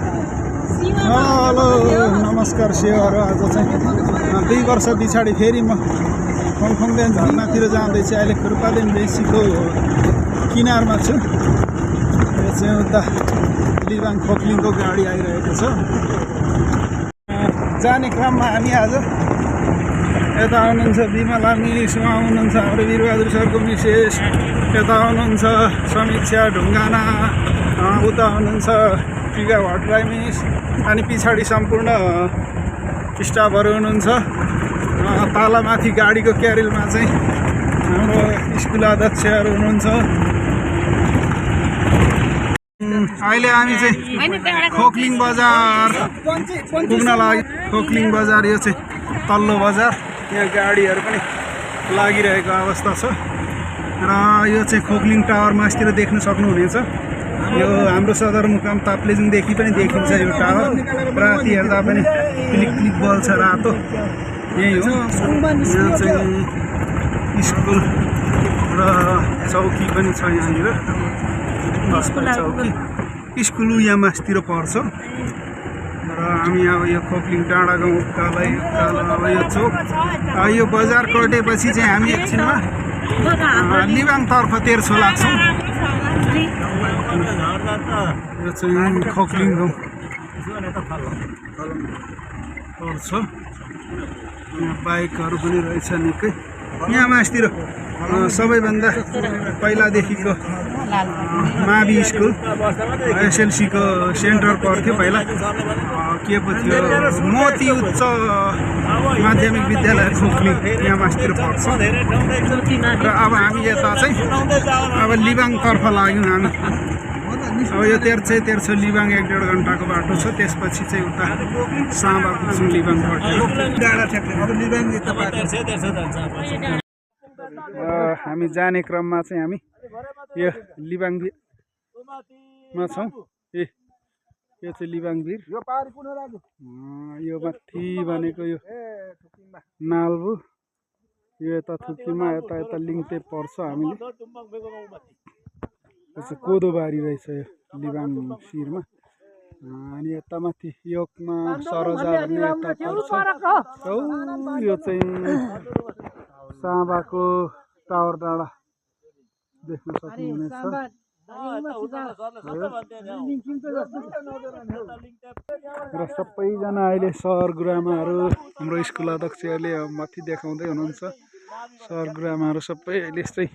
Hello नमस्कार सेवाहरू। आज चाहिँ 2 वर्ष पछाडि फेरि म फङफङदेन झरनातिर जाँदैछु। अहिले खुर्पादेन बेसीको किनारमा छु। यो चाहिँ उता लिबाङ खोक्लिङको गाडी आइरहेको छ। जाने क्रममा हामी आज यता हुनुहुन्छ बिमला मिस, उहाँ हुनुहुन्छ हाम्रो वीरबहादुर सरको मिसेस, यता हुनुहुन्छ समीक्षा ढुङ्गाना, उता हुनुहुन्छ टिका भट्टराई मिस, अनि पछाडि सम्पूर्ण स्टाफहरू हुनुहुन्छ। तालामाथि गाडीको क्यारेलमा चाहिँ हाम्रो स्कुल अध्यक्षहरू हुनुहुन्छ। अहिले हामी चाहिँ खोक्लिङ बजार पुग्न लागि। खोक्लिङ बजार यो चाहिँ तल्लो बजार, यहाँ गाडीहरू पनि लागिरहेको अवस्था छ। र यो चाहिँ खोक्लिङ टावर मास्तिर देख्न सक्नुहुनेछ। यो हाम्रो सदरमुकाम ताप्लेजुङदेखि पनि देखिन्छ यो टावर। राति हेर्दा पनि क्लिक क्लिक बल्छ रातो। यही हो, यहाँ चाहिँ स्कुल र चौकी पनि छ यहाँनिर। चौकी स्कुल यहाँ मास्तिर पर्छ। र हामी अब यो खोक्लिङ डाँडाको उकालो अब यो चोक, यो बजार कटेपछि चाहिँ हामी एकछिनमा लिबाङतर्फ तेर्सो लाग्छौँ। यो चाहिँ खोक्लिङ गाउँ पर्छ। यहाँ बाइकहरू पनि रहेछ निकै। यहाँ मास्तिर सबैभन्दा पहिलादेखिको मावि स्कुल एसएलसीको सेन्टर पर्थ्यो पहिला। के पो थियो, मोती उच्च माध्यमिक विद्यालय खोक्लिङ यहाँ मास्तिर पर्छ। र अब हामी यता चाहिँ अब लिबाङतर्फ लाग्यौँ हामी। अब यो तेर्सो लिबाङ 1-1.5 घन्टाको बाटो छ। त्यसपछि चाहिँ उता साँबा पुग्छौँ लिबाङबाट। हामी जाने क्रममा चाहिँ हामी यो लिबाङमा छौँ। यो चाहिँ लिबाङभिर, यो माथि भनेको यो नाल्बु, यो यता थुक्कीमा, यता लिङते पर्छ। हामीले यो चाहिँ कोदोबारी रहेछ यो लिबाङ शिरमा। अनि यता माथि योगमा सरजा भन्ने यता पर्छ। यो चाहिँ साँबाको टावर डाँडा देख्न सक्नुहुनेछ। र सबैजना अहिले सहर गुरुआमाहरू, हाम्रो स्कुल अध्यक्षहरूले माथि देखाउँदै हुनुहुन्छ। सहर गुरुआमाहरू सबै अहिले यस्तै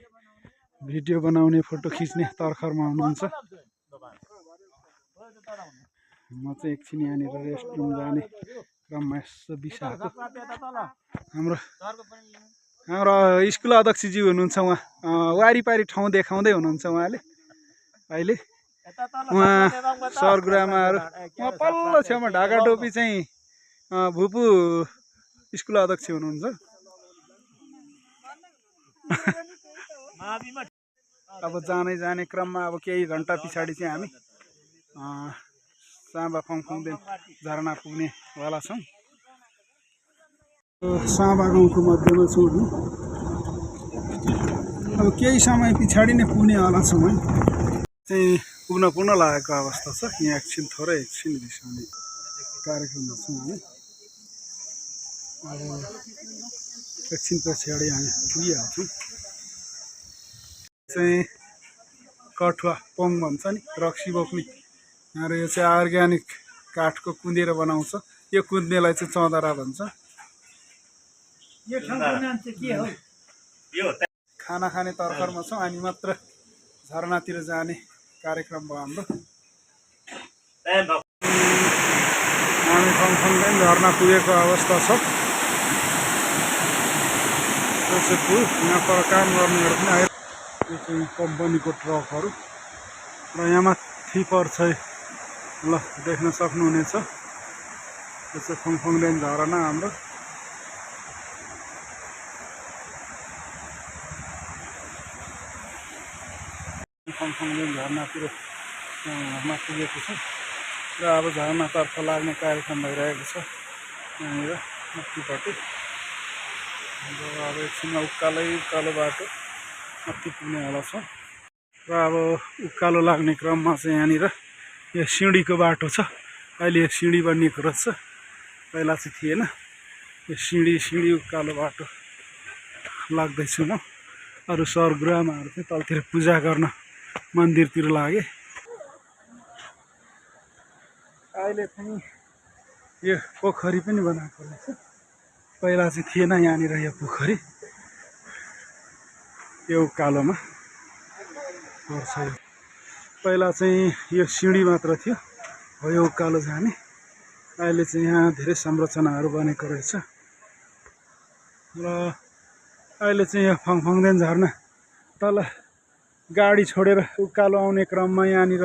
भिडियो बनाउने, फोटो खिच्ने तर्खरमा हुनुहुन्छ। म चाहिँ एकछिन यहाँनिर रेस्टरुम जाने क्रममा यसो बिसाएको। हाम्रो स्कुल अध्यक्षज्यू हुनुहुन्छ, उहाँ वारिपारि ठाउँ देखाउँदै हुनुहुन्छ। उहाँले अहिले उहाँ सर गुरुआमाहरू, उहाँ पल्लो छेउमा ढाका टोपी चाहिँ भुपू स्कुल अध्यक्ष हुनुहुन्छ। अब जाने क्रममा अब केही घन्टा पछाडि चाहिँ हामी साँबा फङफङदेन झरना पुग्नेवाला छौँ। साँबा गाउँको मध्यमा छौँ। अब केही समय पछाडि नै पुग्नेवाला छौँ है। चाहिँ पुग्न लागेको अवस्था छ। यहाँ एकछिन बिसाउने कार्यक्रममा छौँ हामी। अब एकछिन पछाडि हामी पुगिहाल्छौँ। चाहिँ कठुवा पोङ भन्छ नि, रक्सी बोक्ने। र यो चाहिँ अर्ग्यानिक काठको कुँदेर बनाउँछ। यो कुँद्नेलाई चाहिँ चँदरा भन्छ। खाना खाने तर्खरमा छौँ। अनि मात्र झरनातिर जाने कार्यक्रम भयो हाम्रो। हामी फङफङदेन झरना पुगेको अवस्था छ। यहाँ पर काम गर्नेहरू पनि आयो। यो चाहिँ कम्पनीको ट्रकहरू। र यहाँ माथि पर्छ, ल देख्न सक्नुहुनेछ। यो चाहिँ फङफङदेन झरना हाम्रो। फङफङदेन झरनातिर मा पुगेको छ। र अब झरनातर्फ लाग्ने कार्यक्रम भइरहेको छ यहाँनिर माथिपट्टि। अब एकछिनमा उकालो बाटो माथि पुग्नेवाला छ। र अब उकालो लाग्ने क्रममा चाहिँ यहाँनिर यो सिँढीको बाटो छ। अहिले सिँढी बनिएको रहेछ, पहिला चाहिँ थिएन। यो सिँढी उकालो बाटो लाग्दैछु म। अरू सर गुरुआमाहरू चाहिँ तलतिर पूजा गर्न मन्दिरतिर लागे। अहिले चाहिँ यो पोखरी पनि बनाएको रहेछ, पहिला चाहिँ थिएन यहाँनिर यो पोखरी। यो उकालोमा पर्छ यो। पहिला चाहिँ यो सिँढी मात्र थियो, हो यो उकालो जाने। अहिले चाहिँ यहाँ धेरै संरचनाहरू बनेको रहेछ र अहिले चाहिँ यहाँ फङफङदेन झर्ना तल गाडी छोडेर उकालो आउने क्रममा यहाँनिर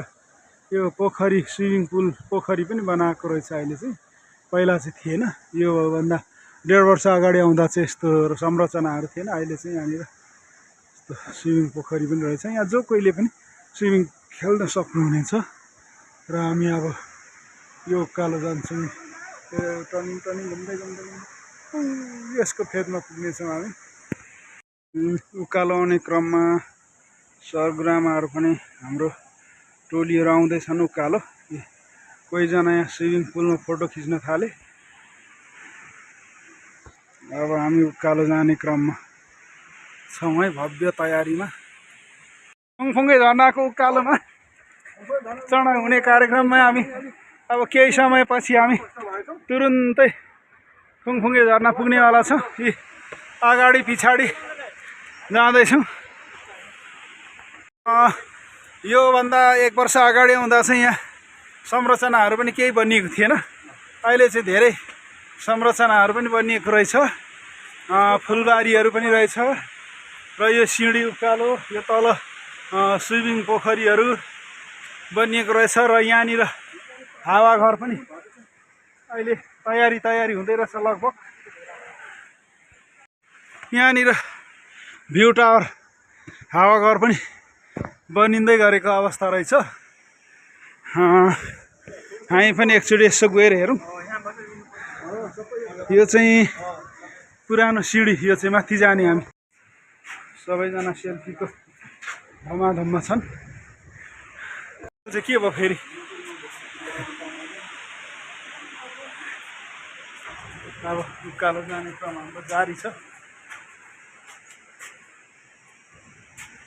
यो पोखरी, स्विमिङ पुल पोखरी पनि बनाएको रहेछ अहिले चाहिँ। पहिला चाहिँ थिएन, यो भन्दा 1.5 वर्ष अगाडि आउँदा चाहिँ यस्तो संरचनाहरू थिएन। अहिले चाहिँ यहाँनिर यस्तो स्विमिङ पोखरी पनि रहेछ। यहाँ जो कोहीले पनि स्विमिङ खेल्न सक्नुहुनेछ। र हामी अब यो उकालो जान्छौँ, टर्निङ घुम्दै यसको फेदमा पुग्नेछौँ हामी। उकालो आउने क्रममा सर गुरुआमाहरू पनि हाम्रो टोलीहरू आउँदैछन् उकालो। कोहीजना यहाँ स्विमिङ पुलमा फोटो खिच्न थाले। अब हामी उकालो जाने क्रममा छौँ है, भव्य तयारीमा। फङफङे झर्नाको उकालोमा चढाइ हुने कार्यक्रममा हामी अब केही समयपछि हामी तुरुन्तै फङफङे झर्ना पुग्नेवाला छौँ। यी अगाडि पछाडि जाँदैछौँ। योभन्दा 1 वर्ष अगाडि आउँदा चाहिँ यहाँ संरचनाहरू पनि केही बनिएको थिएन। अहिले चाहिँ धेरै संरचनाहरू पनि बनिएको रहेछ, फुलबारीहरू पनि रहेछ। र यो सिँढी उकालो, यो तल स्विमिङ पोखरीहरू बनिएको रहेछ। र यहाँनिर हावाघर पनि अहिले तयारी हुँदै रहेछ लगभग। यहाँनिर भ्यू टावर हावाघर पनि बनिँदै गरेको अवस्था रहेछ। हामी पनि एकचोटि यसो गएर हेरौँ। यो चाहिँ पुरानो सिँढी, यो चाहिँ माथि जाने। हामी सबैजना सेल्फीको धमाधममा छन्। यो चाहिँ के भयो फेरि? अब उकालो जाने क्रम हाम्रो जारी छ।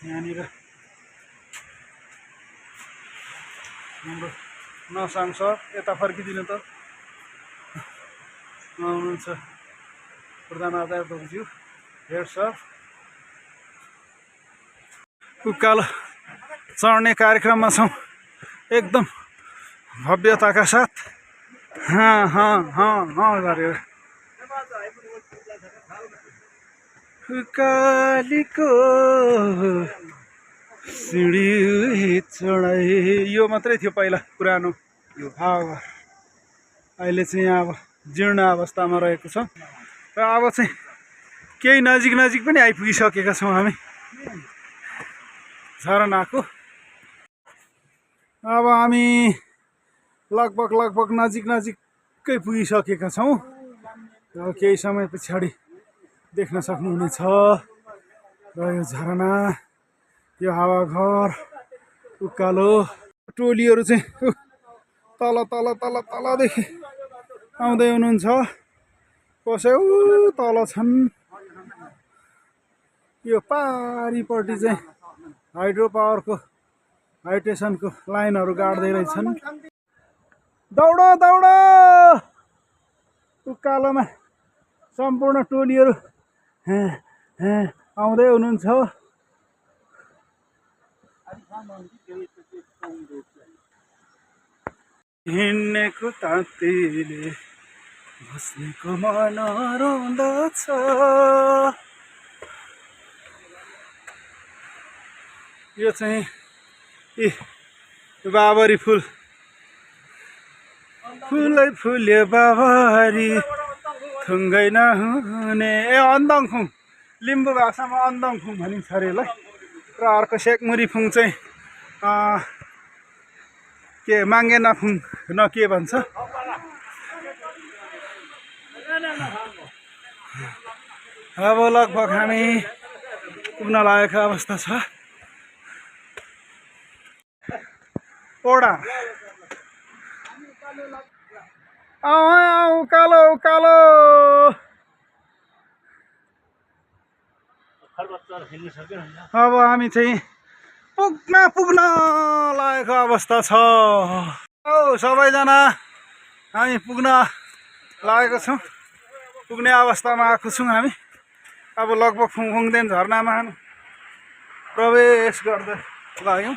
यहाँनिर हाम्रो नसाङ सर, यता फर्किदिनु त। हुनुहुन्छ प्रधानाध्यापकज्यू, हेड सर। उकालो चढ्ने कार्यक्रममा छौँ एकदम भव्यताका साथ। गरेर उकालीको सिँढी चढाइ। यो मात्रै थियो पहिला पुरानो यो हावाघर। अहिले चाहिँ यहाँ अब जीर्ण अवस्थामा रहेको छ। र अब चाहिँ केही नजिक पनि आइपुगिसकेका छौँ हामी झरनाको। अब हामी लगभग नजिकै पुगिसकेका छौँ। अब केही समय पछाडि देख्न सक्नुहुनेछ र यो झरना, यो हावाघर, उकालो। टोलीहरू चाहिँ तलदेखि आउँदै हुनुहुन्छ। कसै तल छन्। यो पारिपट्टि चाहिँ हाइड्रो पावरको हाइटेसनको लाइनहरू गाड्दै रहेछन्। दौड उकालोमा सम्पूर्ण टोलीहरू आउँदै हुनुहुन्छ। हिँड्नेको तातीले बस्नेको मन रुँदछ। यो चाहिँ बाबरी फुलै फुल्यो बाबरी थुङ्गै नहुने। अन्दाङफुङ, लिम्बू भाषामा अन्दाङफुङ भनिन्छ अरे ल। र अर्को सेकमुरी फुङ चाहिँ के माङ्गेना फुङ न के भन्छ। अब लगभग हामी पुग्न लागेको अवस्था छ। ओडा आऊ उकालो उकालो अब हामी चाहिँ पुग्न लागेको अवस्था छ। औ सबैजना हामी पुग्न लागेको छौँ, पुग्ने अवस्थामा आएको छौँ हामी। अब लगभग फुङफुङदेन झरनामा प्रवेश गर्दै लाग्यौँ।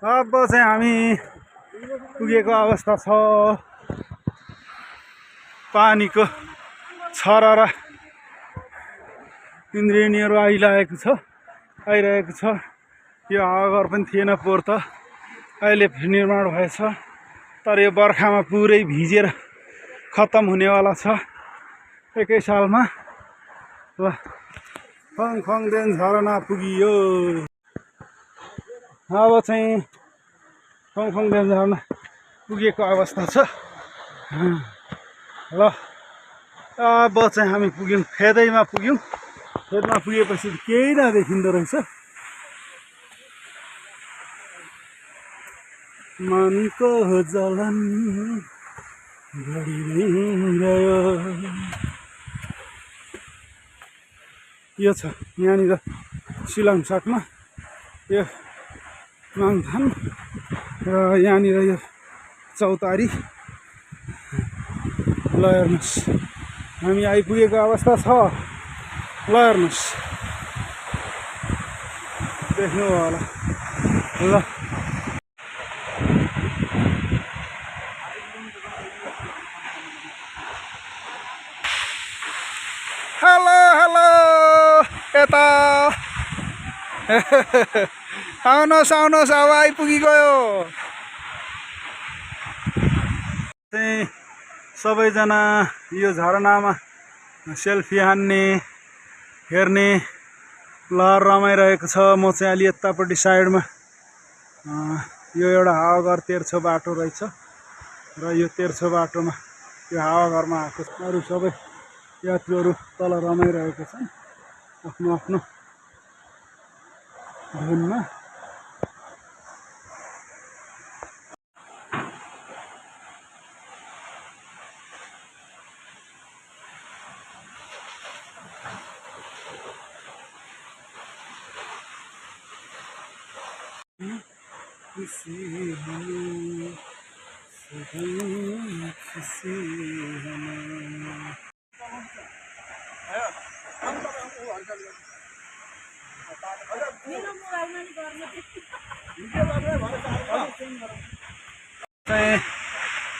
अब चाहिँ हामी पुगेको अवस्था छ। पानीको छररा इन्द्रेणीहरू आइरहेको छ। यो हावाघर पनि थिएन पोहोर त, अहिले निर्माण भएछ। तर यो बर्खामा पुरै भिजेर खत्तम हुनेवाला छ एकै सालमा। ल फङफङदेन झरना पुगियो। अब चाहिँ फङफङदेन झरना पुगेको अवस्था छ। ल अब चाहिँ हामी पुग्यौँ, फेदैमा पुग्यौँ। फेदमा पुगेपछि केही नदेखिँदो रहेछ। मनको जलन बढी नै गयो। यो छ यहाँनिर सिलाङसाटमा यो माङथान र यहाँनिर यो चौतारी। ल हेर्नुहोस् हामी आइपुगेको अवस्था छ। ल हेर्नुहोस् देख्नु होला। ल हेलो हेलो यता आउनुहोस् आउनुहोस्, अब आइपुगिगयो। चाहिँ सबैजना यो झरनामा सेल्फी हान्ने हेर्ने लहर रमाइरहेको छ। म चाहिँ अलि यतापट्टि साइडमा यो एउटा हावाघर तेर्छो बाटो रहेछ र यो तेर्छो बाटोमा यो हावाघरमा आएको अरू सबै यात्रुहरू तल रमाइरहेको छन् आफ्नो आफ्नो धुनमा।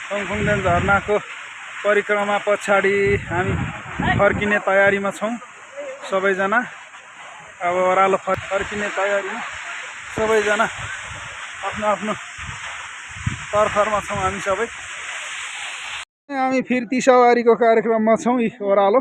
फङफङदेन झरनाको परिक्रमा पछाडि हामी फर्किने तयारीमा छौँ सबैजना। अब ओह्रालो फर्किने तयारीमा सबैजना आफ्नो आफ्नो तर्फरमा छौँ हामी सबै। हामी फिर्ती सवारीको कार्यक्रममा छौँ ओह्रालो।